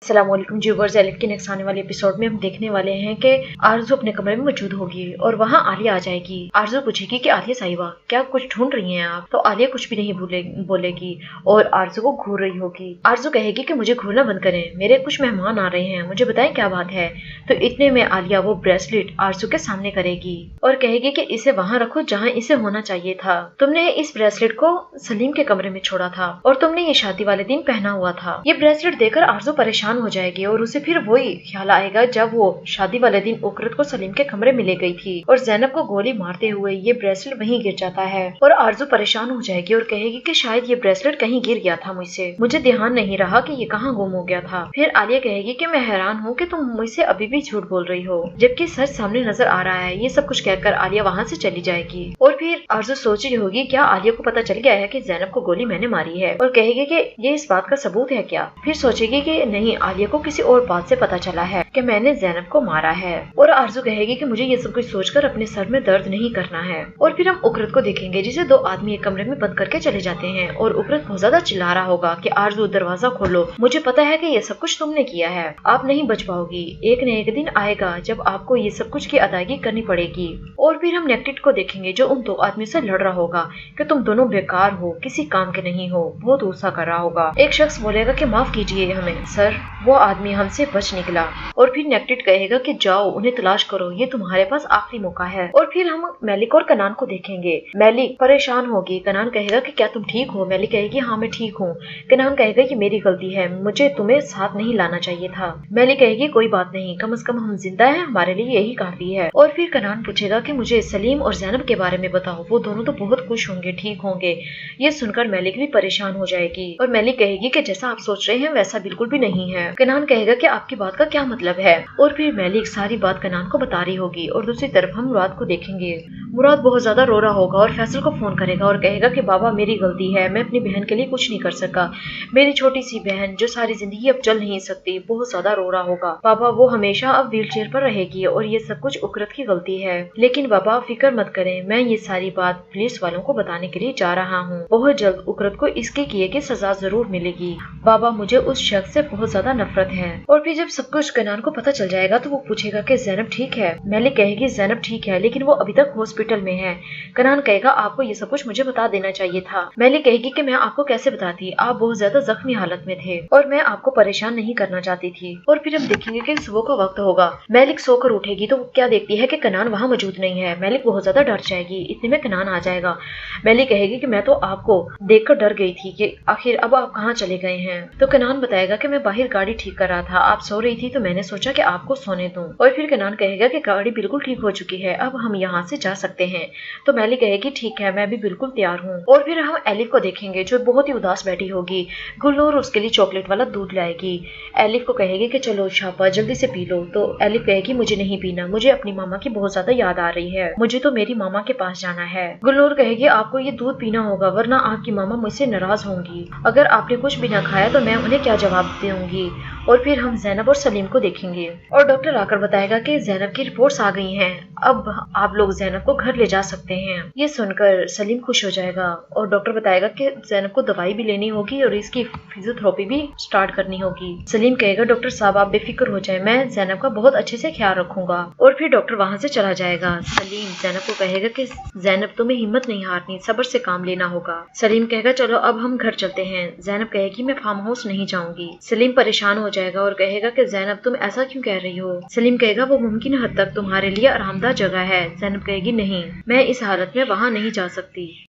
अस्सलामुअलैकुम viewers, elite के next आने वाले एपिसोड में हम देखने वाले हैं कि आरज़ू अपने कमरे में मौजूद होगी और वहाँ आलिया आ जाएगी। आरज़ू पूछेगी कि आलिया साहिबा क्या कुछ ढूंढ रही हैं आप? तो आलिया कुछ भी नहीं बोलेगी और आरज़ू को घूर रही होगी। आरज़ू कहेगी कि मुझे घूरना बंद करें, मेरे कुछ मेहमान आ रहे हैं, मुझे बताएं क्या बात है। तो इतने में आलिया वो ब्रेसलेट आरज़ू के सामने करेगी और कहेगी कि इसे वहाँ रखो जहाँ इसे होना चाहिए था। तुमने इस ब्रेसलेट को सलीम के कमरे में छोड़ा था और तुमने ये शादी वाले दिन पहना हुआ था। ये ब्रेसलेट देखकर आरज़ू परेशान हो जाएगी और उसे फिर वही ख्याल आएगा जब वो शादी वाले दिन उकरत को सलीम के कमरे में ले गई थी और ज़ैनब को गोली मारते हुए ये ब्रेसलेट वहीं गिर जाता है और आरज़ू परेशान हो जाएगी और कहेगी कि शायद ये ब्रेसलेट कहीं गिर गया था मुझसे, मुझे ध्यान नहीं रहा कि ये कहाँ गुम हो गया था। फिर आलिया कहेगी कि मैं हैरान हूँ कि तुम मुझसे अभी भी झूठ बोल रही हो जबकि सच सामने नजर आ रहा है। ये सब कुछ कहकर आलिया वहाँ से चली जाएगी और फिर आरज़ू सोच रही होगी क्या आलिया को पता चल गया है कि ज़ैनब को गोली मैंने मारी है और कहेगी कि ये इस बात का सबूत है क्या। फिर सोचेगी कि नहीं, आलिया को किसी और बात से पता चला है कि मैंने ज़ैनब को मारा है। और आरज़ू कहेगी कि मुझे ये सब कुछ सोचकर अपने सर में दर्द नहीं करना है। और फिर हम उकरत को देखेंगे जिसे दो आदमी एक कमरे में बंद करके चले जाते हैं और उकरत बहुत ज्यादा चिल्ला रहा होगा कि आरज़ू दरवाजा खोलो, मुझे पता है कि ये सब कुछ तुमने किया है, आप नहीं बच पाओगी, एक न एक दिन आएगा जब आपको ये सब कुछ की अदायगी करनी पड़ेगी। और फिर हम नेक्टिट को देखेंगे जो उन दो आदमी से लड़ रहा होगा कि तुम दोनों बेकार हो, किसी काम के नहीं हो, बहुत गुस्सा कर रहा होगा। एक शख्स बोलेगा कि माफ कीजिए हमें सर, वो आदमी हमसे बच निकला। और फिर नेक्टिट कहेगा कि जाओ उन्हें तलाश करो, ये तुम्हारे पास आखिरी मौका है। और फिर हम मेलिक और कनान को देखेंगे। मेलिक परेशान होगी, कनान कहेगा कि क्या तुम ठीक हो? मेलिक कहेगी हाँ मैं ठीक हूँ। कनान कहेगा कि मेरी गलती है, मुझे तुम्हें साथ नहीं लाना चाहिए था। मेलिक कहेगी कोई बात नहीं, कम से कम हम जिंदा हैं, हमारे लिए यही काफी है। और फिर कनान पूछेगा कि मुझे सलीम और ज़ैनब के बारे में बताओ, वो दोनों तो बहुत खुश होंगे, ठीक होंगे। ये सुनकर मेलिक भी परेशान हो जाएगी और मेलिक कहेगी कि जैसा आप सोच रहे हैं वैसा बिल्कुल भी नहीं है। कनान कहेगा कि आपकी बात का क्या मतलब है। और फिर मेलिक सारी बात कनान को बता रही होगी। और दूसरी तरफ हम मुराद को देखेंगे। मुराद बहुत ज्यादा रो रहा होगा और फैसल को फोन करेगा और कहेगा कि बाबा मेरी गलती है, मैं अपनी बहन के लिए कुछ नहीं कर सका, मेरी छोटी सी बहन जो सारी जिंदगी अब चल नहीं सकती, बहुत ज्यादा रो रहा होगा। बाबा वो हमेशा अब व्हील चेयर पर रहेगी और ये सब कुछ उकरत की गलती है, लेकिन बाबा फिक्र मत करें, मैं ये सारी बात पुलिस वालों को बताने के लिए जा रहा हूँ, बहुत जल्द उकरत को इसके किए की सजा जरूर मिलेगी। बाबा मुझे उस शख्स से बहुत ज्यादा नफरत है। और फिर जब सब कुछ कनान को पता चल जाएगा तो वो पूछेगा कि ज़ैनब ठीक है। मेलिक कहेगी ज़ैनब ठीक है लेकिन वो अभी तक हॉस्पिटल में है। कनान कहेगा आपको ये सब कुछ मुझे बता देना चाहिए था। मेलिक कहेगी कि मैं आपको कैसे बताती, आप बहुत ज्यादा जख्मी हालत में थे और मैं आपको परेशान नहीं करना चाहती थी। और फिर हम देखेंगे कि सुबह का वक्त होगा। मेलिक सोकर उठेगी तो वो क्या देखती है कि कनान वहाँ मौजूद नहीं है। मेलिक बहुत ज्यादा डर जाएगी। इतने में कनान आ जाएगा। मेलिक कहेगी कि मैं तो आपको देखकर डर गई थी कि आखिर अब आप कहाँ चले गए हैं। तो कनान बताएगा कि मैं बाहर गाड़ी ठीक कर रहा था, आप सो रही थी तो मैंने सोचा कि आपको सोने दूं। और फिर कनान कहेगा कि गाड़ी बिल्कुल ठीक हो चुकी है, अब हम यहाँ से जा सकते हैं। तो मेलिक कहेगी ठीक है, मैं भी बिल्कुल तैयार हूँ। और फिर हम एलिफ को देखेंगे जो बहुत ही उदास बैठी होगी। गुलनूर उसके लिए चॉकलेट वाला दूध लाएगी। एलिफ को कहेगी कि चलो शाबा जल्दी से पी लो। तो एलिफ कहेगी मुझे नहीं पीना, मुझे अपनी मामा की बहुत ज्यादा याद आ रही है, मुझे तो मेरी मामा के पास जाना है। गुलनूर कहेगी आपको ये दूध पीना होगा वरना आपकी मामा मुझसे नाराज होंगी, अगर आपने कुछ भी ना खाया तो मैं उन्हें क्या जवाब दूंगी। और फिर हम ज़ैनब और सलीम को देखेंगे और डॉक्टर आकर बताएगा कि ज़ैनब की रिपोर्ट्स आ गई हैं, अब आप लोग ज़ैनब को घर ले जा सकते हैं। ये सुनकर सलीम खुश हो जाएगा और डॉक्टर बताएगा कि ज़ैनब को दवाई भी लेनी होगी और इसकी फिजियोथेरेपी भी स्टार्ट करनी होगी। सलीम कहेगा डॉक्टर साहब आप बेफिक्र हो जाए, मैं ज़ैनब का बहुत अच्छे से ख्याल रखूंगा। और फिर डॉक्टर वहाँ से चला जाएगा। सलीम ज़ैनब को कहेगा कि ज़ैनब तुम्हें हिम्मत नहीं हारनी, सब्र से काम लेना होगा। सलीम कहेगा चलो अब हम घर चलते हैं। ज़ैनब कहेगी मैं फार्म हाउस नहीं जाऊंगी। सलीम परेशान हो जाएगा और कहेगा कि ज़ैनब तुम ऐसा क्यों कह रही हो। सलीम कहेगा वो मुमकिन हद तक तुम्हारे लिए आरामदायक जगह है। ज़ैनब कहेगी नहीं, मैं इस हालत में वहाँ नहीं जा सकती।